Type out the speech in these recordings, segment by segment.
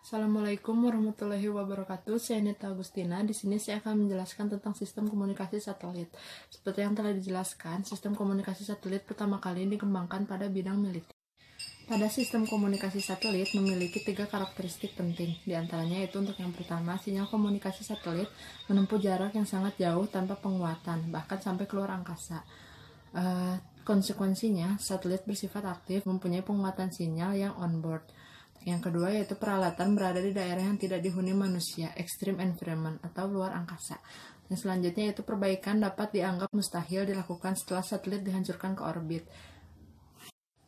Assalamualaikum warahmatullahi wabarakatuh. Saya Nita Agustina. Di sini saya akan menjelaskan tentang sistem komunikasi satelit. Seperti yang telah dijelaskan, sistem komunikasi satelit pertama kali dikembangkan pada bidang militer. Pada sistem komunikasi satelit memiliki 3 karakteristik penting. Di antaranya itu untuk yang pertama, sinyal komunikasi satelit menempuh jarak yang sangat jauh tanpa penguatan, bahkan sampai keluar angkasa. Konsekuensinya, satelit bersifat aktif, mempunyai penguatan sinyal yang on-board. Yang kedua yaitu peralatan berada di daerah yang tidak dihuni manusia, extreme environment atau luar angkasa. Yang selanjutnya yaitu perbaikan dapat dianggap mustahil dilakukan setelah satelit dihancurkan ke orbit.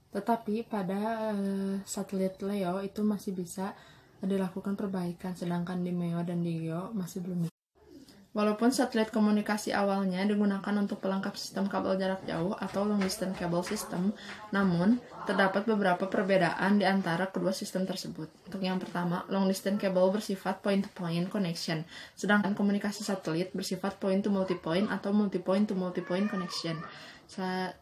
Tetapi pada satelit LEO itu masih bisa dilakukan perbaikan, sedangkan di MEO dan di GEO masih belum bisa. Walaupun satelit komunikasi awalnya digunakan untuk pelengkap sistem kabel jarak jauh atau long distance cable system, namun terdapat beberapa perbedaan di antara kedua sistem tersebut. Untuk yang pertama, long distance cable bersifat point-to-point connection, sedangkan komunikasi satelit bersifat point-to-multipoint atau multipoint-to-multipoint connection.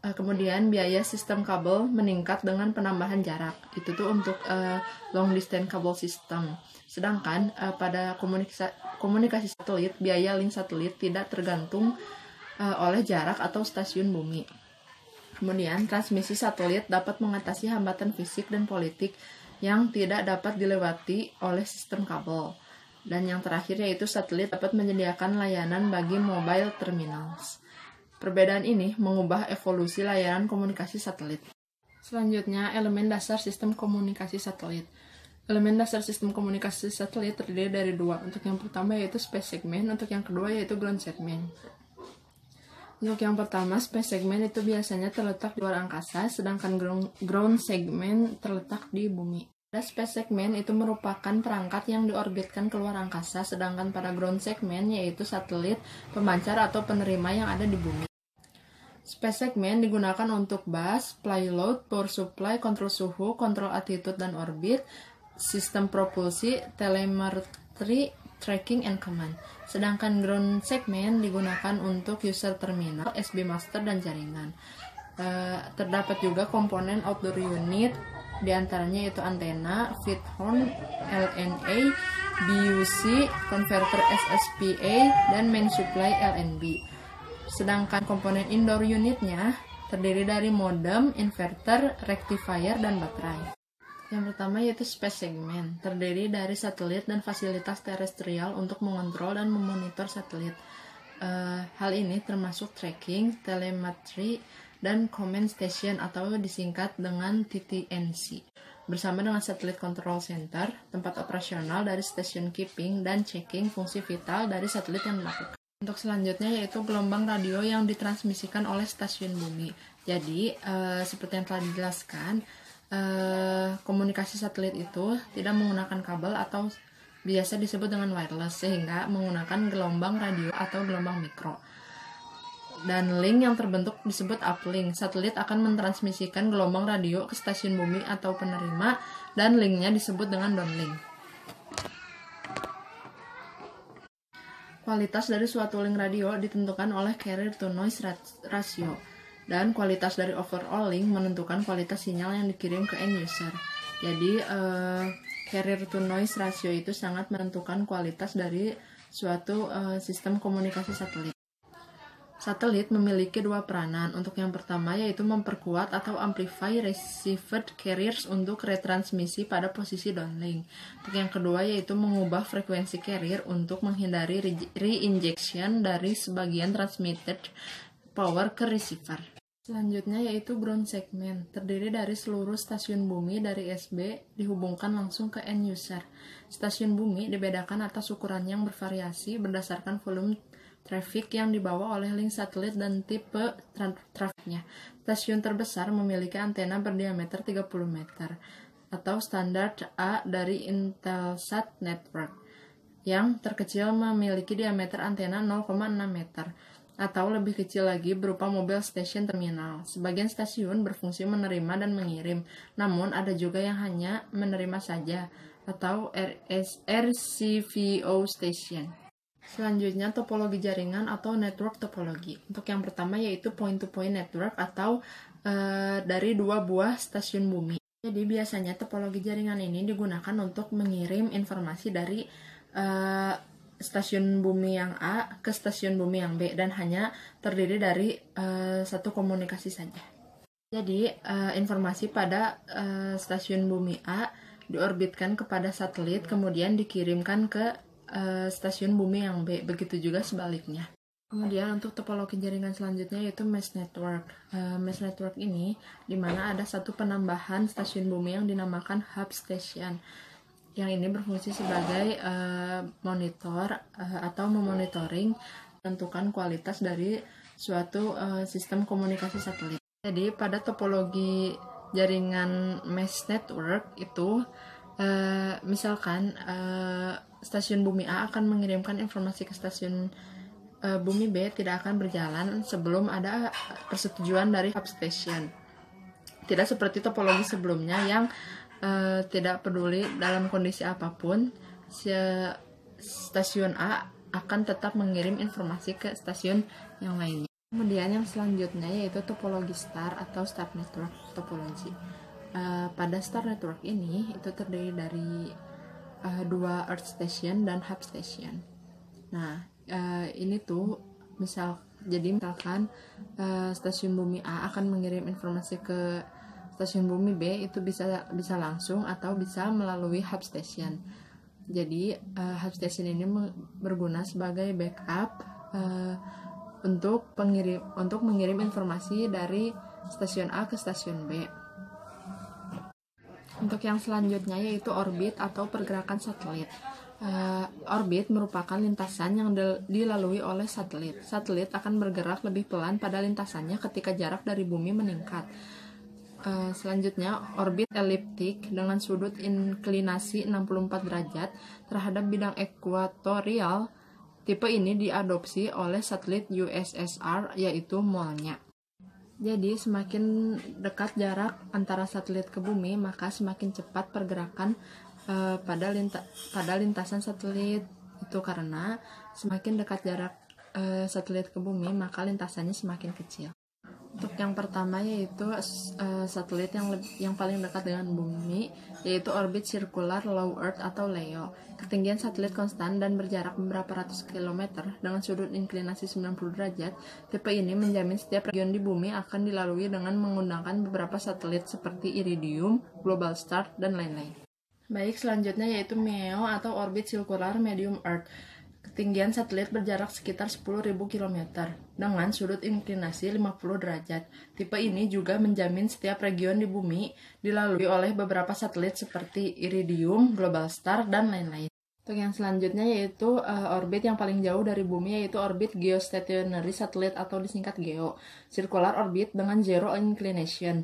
Kemudian biaya sistem kabel meningkat dengan penambahan jarak. Itu tuh untuk long distance cable system. Sedangkan pada komunikasi satelit, biaya link satelit tidak tergantung oleh jarak atau stasiun bumi. Kemudian transmisi satelit dapat mengatasi hambatan fisik dan politik yang tidak dapat dilewati oleh sistem kabel. Dan yang terakhir yaitu satelit dapat menyediakan layanan bagi mobile terminals. Perbedaan ini mengubah evolusi layanan komunikasi satelit. Selanjutnya, elemen dasar sistem komunikasi satelit. Elemen dasar sistem komunikasi satelit terdiri dari 2. Untuk yang pertama yaitu space segment, untuk yang kedua yaitu ground segment. Untuk yang pertama, space segment itu biasanya terletak di luar angkasa, sedangkan ground segment terletak di bumi. Pada space segment itu merupakan perangkat yang diorbitkan keluar angkasa, sedangkan pada ground segment yaitu satelit, pemancar atau penerima yang ada di bumi. Space segment digunakan untuk bus, payload, power supply, kontrol suhu, kontrol attitude dan orbit, sistem propulsi, telemetry, tracking, and command. Sedangkan ground segment digunakan untuk user terminal, SB master, dan jaringan. Terdapat juga komponen outdoor unit, diantaranya yaitu antena, feed horn, LNA, BUC, converter SSPA, dan main supply LNB. Sedangkan komponen indoor unitnya terdiri dari modem, inverter, rectifier, dan baterai. Yang pertama yaitu space segment, terdiri dari satelit dan fasilitas terestrial untuk mengontrol dan memonitor satelit. Hal ini termasuk tracking, telemetry, dan command station atau disingkat dengan TTNC. Bersama dengan Satellite Control Center, tempat operasional dari stasiun keeping dan checking fungsi vital dari satelit yang dilakukan. Untuk selanjutnya yaitu gelombang radio yang ditransmisikan oleh stasiun bumi. Jadi, seperti yang telah dijelaskan, komunikasi satelit itu tidak menggunakan kabel atau biasa disebut dengan wireless, sehingga menggunakan gelombang radio atau gelombang mikro. Dan link yang terbentuk disebut uplink. Satelit akan mentransmisikan gelombang radio ke stasiun bumi atau penerima, dan linknya disebut dengan downlink. Kualitas dari suatu link radio ditentukan oleh carrier to noise ratio, dan kualitas dari overall link menentukan kualitas sinyal yang dikirim ke end user. Jadi carrier to noise ratio itu sangat menentukan kualitas dari suatu sistem komunikasi satelit. Satelit memiliki 2 peranan. Untuk yang pertama yaitu memperkuat atau amplify received carriers untuk retransmisi pada posisi downlink. Untuk yang kedua yaitu mengubah frekuensi carrier untuk menghindari reinjection dari sebagian transmitted power ke receiver. Selanjutnya yaitu ground segment, terdiri dari seluruh stasiun bumi dari SB dihubungkan langsung ke end user. Stasiun bumi dibedakan atas ukuran yang bervariasi berdasarkan volume traffic yang dibawa oleh link satelit dan tipe trafiknya. Stasiun terbesar memiliki antena berdiameter 30 meter atau standar A dari Intelsat Network. Yang terkecil memiliki diameter antena 0,6 meter atau lebih kecil lagi berupa mobile station terminal. Sebagian stasiun berfungsi menerima dan mengirim, namun ada juga yang hanya menerima saja atau RCVO station. Selanjutnya topologi jaringan atau network topologi. Untuk yang pertama yaitu point-to-point network atau dari 2 buah stasiun bumi. Jadi biasanya topologi jaringan ini digunakan untuk mengirim informasi dari stasiun bumi yang A ke stasiun bumi yang B dan hanya terdiri dari satu komunikasi saja. Jadi informasi pada stasiun bumi A diorbitkan kepada satelit, kemudian dikirimkan ke stasiun bumi yang B. Begitu juga sebaliknya. Kemudian untuk topologi jaringan selanjutnya yaitu mesh network. Mesh network ini dimana ada satu penambahan stasiun bumi yang dinamakan hub station. Yang ini berfungsi sebagai monitor atau memonitoring menentukan kualitas dari suatu sistem komunikasi satelit. Jadi pada topologi jaringan mesh network itu misalkan stasiun bumi A akan mengirimkan informasi ke stasiun bumi B tidak akan berjalan sebelum ada persetujuan dari hub station. Tidak seperti topologi sebelumnya yang tidak peduli dalam kondisi apapun, stasiun A akan tetap mengirim informasi ke stasiun yang lainnya. Kemudian yang selanjutnya yaitu topologi star atau star network topology. Pada star network ini itu terdiri dari dua earth station dan hub station. Nah, ini tuh misalkan stasiun bumi A akan mengirim informasi ke stasiun bumi B, itu bisa langsung atau bisa melalui hub station. Jadi hub station ini berguna sebagai backup untuk mengirim informasi dari stasiun A ke stasiun B. Untuk yang selanjutnya yaitu orbit atau pergerakan satelit. Orbit merupakan lintasan yang dilalui oleh satelit. Satelit akan bergerak lebih pelan pada lintasannya ketika jarak dari bumi meningkat. Selanjutnya, orbit eliptik dengan sudut inklinasi 64 derajat terhadap bidang ekuatorial. Tipe ini diadopsi oleh satelit USSR, yaitu MOL-nya. Jadi, semakin dekat jarak antara satelit ke bumi, maka semakin cepat pergerakan pada lintasan satelit itu, karena semakin dekat jarak satelit ke bumi maka lintasannya semakin kecil. Untuk yang pertama yaitu satelit yang paling dekat dengan bumi yaitu orbit circular low earth atau LEO. Ketinggian satelit konstan dan berjarak beberapa ratus kilometer dengan sudut inklinasi 90 derajat. Tipe ini menjamin setiap region di bumi akan dilalui dengan menggunakan beberapa satelit seperti Iridium, Global Star, dan lain-lain. Baik, selanjutnya yaitu MEO atau orbit circular medium earth. Ketinggian satelit berjarak sekitar 10.000 km dengan sudut inklinasi 50 derajat. Tipe ini juga menjamin setiap region di bumi dilalui oleh beberapa satelit seperti Iridium, Global Star, dan lain-lain. Untuk yang selanjutnya yaitu orbit yang paling jauh dari bumi yaitu orbit geostationary satellite atau disingkat GEO. Circular orbit dengan zero inclination.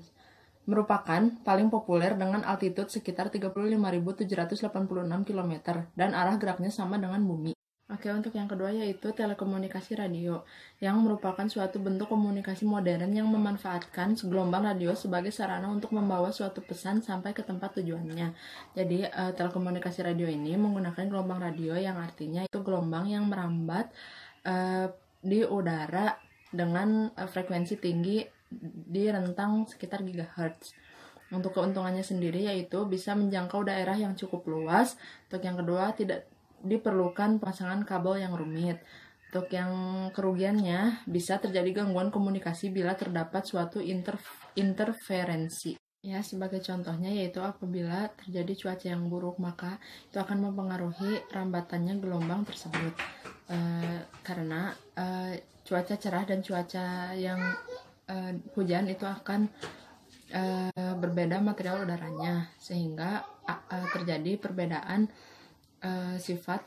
Merupakan paling populer dengan altitude sekitar 35.786 km dan arah geraknya sama dengan bumi. Oke, untuk yang kedua yaitu telekomunikasi radio, yang merupakan suatu bentuk komunikasi modern yang memanfaatkan gelombang radio sebagai sarana untuk membawa suatu pesan sampai ke tempat tujuannya. Jadi, telekomunikasi radio ini menggunakan gelombang radio yang artinya itu gelombang yang merambat di udara dengan frekuensi tinggi di rentang sekitar gigahertz. Untuk keuntungannya sendiri yaitu bisa menjangkau daerah yang cukup luas. Untuk yang kedua tidak diperlukan pemasangan kabel yang rumit. Untuk yang kerugiannya bisa terjadi gangguan komunikasi bila terdapat suatu interferensi. Ya, sebagai contohnya yaitu apabila terjadi cuaca yang buruk maka itu akan mempengaruhi rambatannya gelombang tersebut. Karena cuaca cerah dan cuaca yang hujan itu akan berbeda material udaranya sehingga terjadi perbedaan sifat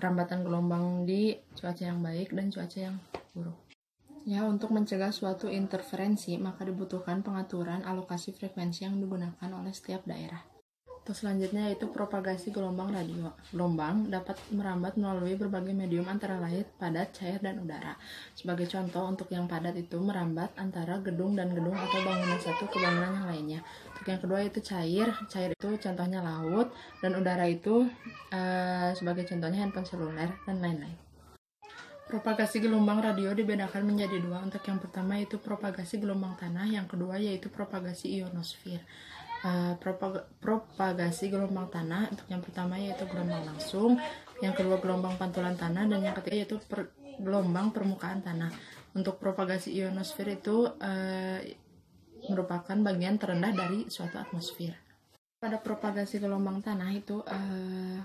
rambatan gelombang di cuaca yang baik dan cuaca yang buruk. Ya, untuk mencegah suatu interferensi maka dibutuhkan pengaturan alokasi frekuensi yang digunakan oleh setiap daerah. Terus selanjutnya yaitu propagasi gelombang radio. Gelombang dapat merambat melalui berbagai medium antara lain padat, cair, dan udara. Sebagai contoh, untuk yang padat itu merambat antara gedung dan gedung atau bangunan satu ke bangunan yang lainnya. Untuk yang kedua itu cair. Cair itu contohnya laut, dan udara itu sebagai contohnya handphone seluler, dan lain-lain. Propagasi gelombang radio dibedakan menjadi dua. Untuk yang pertama yaitu propagasi gelombang tanah, yang kedua yaitu propagasi ionosfer. propagasi gelombang tanah. Untuk yang pertama yaitu gelombang langsung, yang kedua gelombang pantulan tanah, dan yang ketiga yaitu gelombang permukaan tanah. Untuk propagasi ionosfer itu merupakan bagian terendah dari suatu atmosfer. Pada propagasi gelombang tanah itu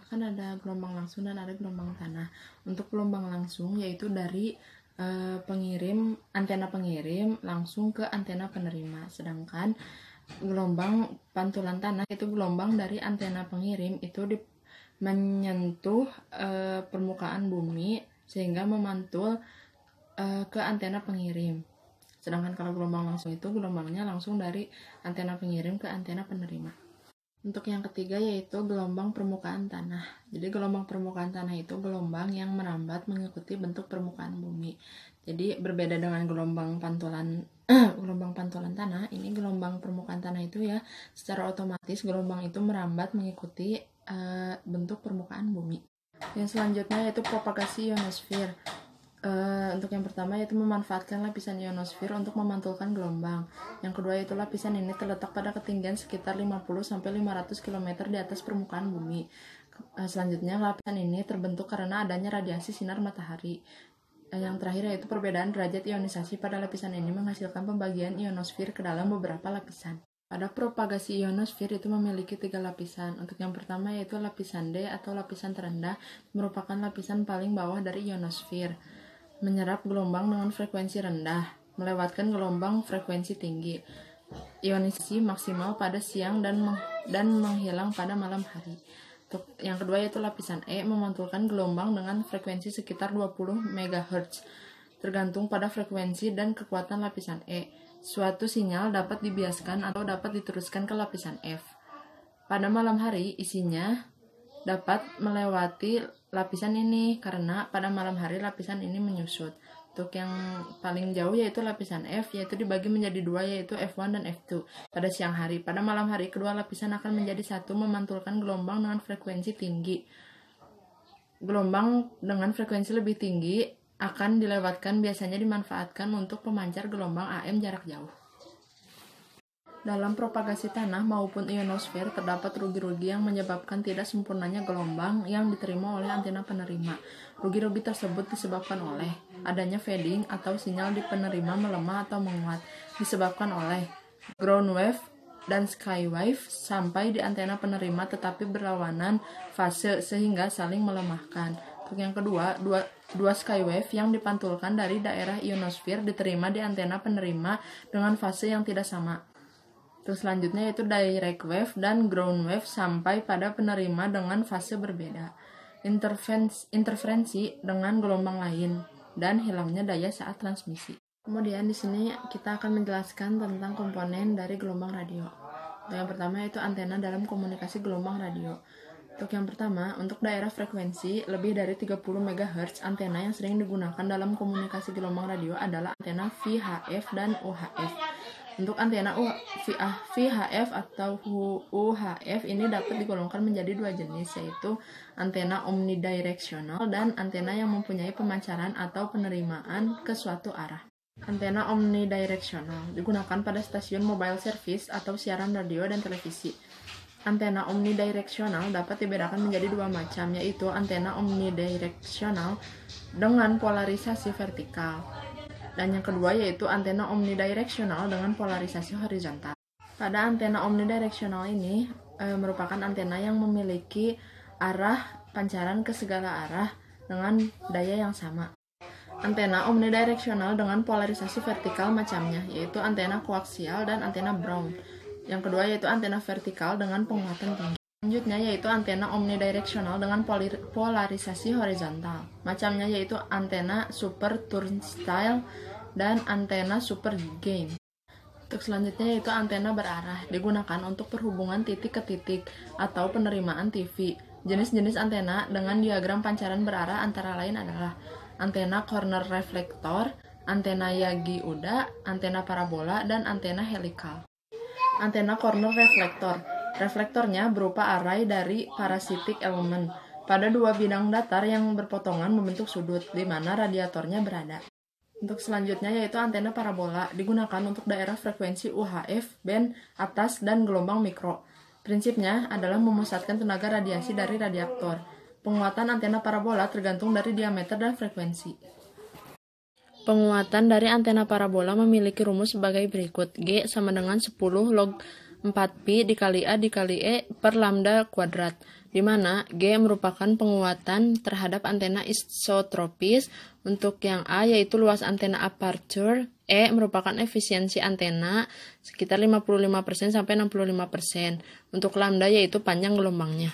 kan ada gelombang langsung dan ada gelombang tanah. Untuk gelombang langsung yaitu dari antena pengirim langsung ke antena penerima, sedangkan gelombang pantulan tanah itu gelombang dari antena pengirim itu menyentuh permukaan bumi sehingga memantul ke antena pengirim. Sedangkan kalau gelombang langsung itu gelombangnya langsung dari antena pengirim ke antena penerima. Untuk yang ketiga yaitu gelombang permukaan tanah. Jadi gelombang permukaan tanah itu gelombang yang merambat mengikuti bentuk permukaan bumi. Jadi berbeda dengan gelombang pantulan tanah, ini gelombang permukaan tanah itu ya secara otomatis gelombang itu merambat mengikuti bentuk permukaan bumi. Yang selanjutnya yaitu propagasi ionosfer. Untuk yang pertama yaitu memanfaatkan lapisan ionosfer untuk memantulkan gelombang. Yang kedua yaitu lapisan ini terletak pada ketinggian sekitar 50-500 km di atas permukaan bumi. Selanjutnya lapisan ini terbentuk karena adanya radiasi sinar matahari. Yang terakhir yaitu perbedaan derajat ionisasi pada lapisan ini menghasilkan pembagian ionosfer ke dalam beberapa lapisan. Pada propagasi ionosfer itu memiliki 3 lapisan. Untuk yang pertama yaitu lapisan D atau lapisan terendah, merupakan lapisan paling bawah dari ionosfer. Menyerap gelombang dengan frekuensi rendah, melewatkan gelombang frekuensi tinggi. Ionisasi maksimal pada siang dan menghilang pada malam hari. Untuk yang kedua yaitu lapisan E, memantulkan gelombang dengan frekuensi sekitar 20 MHz. Tergantung pada frekuensi dan kekuatan lapisan E, suatu sinyal dapat dibiaskan atau dapat diteruskan ke lapisan F. Pada malam hari, isinya dapat melewati lapisan ini karena pada malam hari lapisan ini menyusut. Untuk yang paling jauh yaitu lapisan F, yaitu dibagi menjadi 2 yaitu F1 dan F2 pada siang hari. Pada malam hari kedua lapisan akan menjadi satu, memantulkan gelombang dengan frekuensi tinggi. Gelombang dengan frekuensi lebih tinggi akan dilewatkan, biasanya dimanfaatkan untuk pemancar gelombang AM jarak jauh. Dalam propagasi tanah maupun ionosfer terdapat rugi-rugi yang menyebabkan tidak sempurnanya gelombang yang diterima oleh antena penerima. Rugi-rugi tersebut disebabkan oleh adanya fading atau sinyal di penerima melemah atau menguat, disebabkan oleh ground wave dan sky wave sampai di antena penerima tetapi berlawanan fase sehingga saling melemahkan. Untuk yang kedua, dua sky wave yang dipantulkan dari daerah ionosfer diterima di antena penerima dengan fase yang tidak sama. Terus selanjutnya yaitu direct wave dan ground wave sampai pada penerima dengan fase berbeda. Interferensi dengan gelombang lain dan hilangnya daya saat transmisi. Kemudian di sini kita akan menjelaskan tentang komponen dari gelombang radio. Yang pertama yaitu antena dalam komunikasi gelombang radio. Untuk yang pertama, untuk daerah frekuensi lebih dari 30 MHz, antena yang sering digunakan dalam komunikasi gelombang radio adalah antena VHF dan UHF. Untuk antena VHF atau UHF ini dapat digolongkan menjadi 2 jenis, yaitu antena omnidirectional dan antena yang mempunyai pemancaran atau penerimaan ke suatu arah. Antena omnidirectional digunakan pada stasiun mobile service atau siaran radio dan televisi. Antena omnidirectional dapat dibedakan menjadi 2 macam, yaitu antena omnidirectional dengan polarisasi vertikal, dan yang kedua yaitu antena omnidirectional dengan polarisasi horizontal. Pada antena omnidirectional ini merupakan antena yang memiliki arah pancaran ke segala arah dengan daya yang sama. Antena omnidirectional dengan polarisasi vertikal macamnya yaitu antena koaksial dan antena Brown. Yang kedua yaitu antena vertikal dengan penguatan tinggi. Selanjutnya yaitu antena omnidirectional dengan polarisasi horizontal. Macamnya yaitu antena super turnstile dan antena super gain. Untuk selanjutnya yaitu antena berarah, digunakan untuk perhubungan titik ke titik atau penerimaan TV. Jenis-jenis antena dengan diagram pancaran berarah antara lain adalah antena corner reflektor, antena Yagi-Uda, antena parabola, dan antena helikal. Antena corner reflektor. Reflektornya berupa array dari parasitic element pada 2 bidang datar yang berpotongan membentuk sudut, di mana radiatornya berada. Untuk selanjutnya yaitu antena parabola, digunakan untuk daerah frekuensi UHF, band atas, dan gelombang mikro. Prinsipnya adalah memusatkan tenaga radiasi dari radiator. Penguatan antena parabola tergantung dari diameter dan frekuensi. Penguatan dari antena parabola memiliki rumus sebagai berikut. G sama dengan 10 log 4pi dikali A dikali E per lambda kuadrat, di mana G merupakan penguatan terhadap antena isotropis. Untuk yang A yaitu luas antena aperture, E merupakan efisiensi antena sekitar 55% sampai 65%. Untuk lambda yaitu panjang gelombangnya.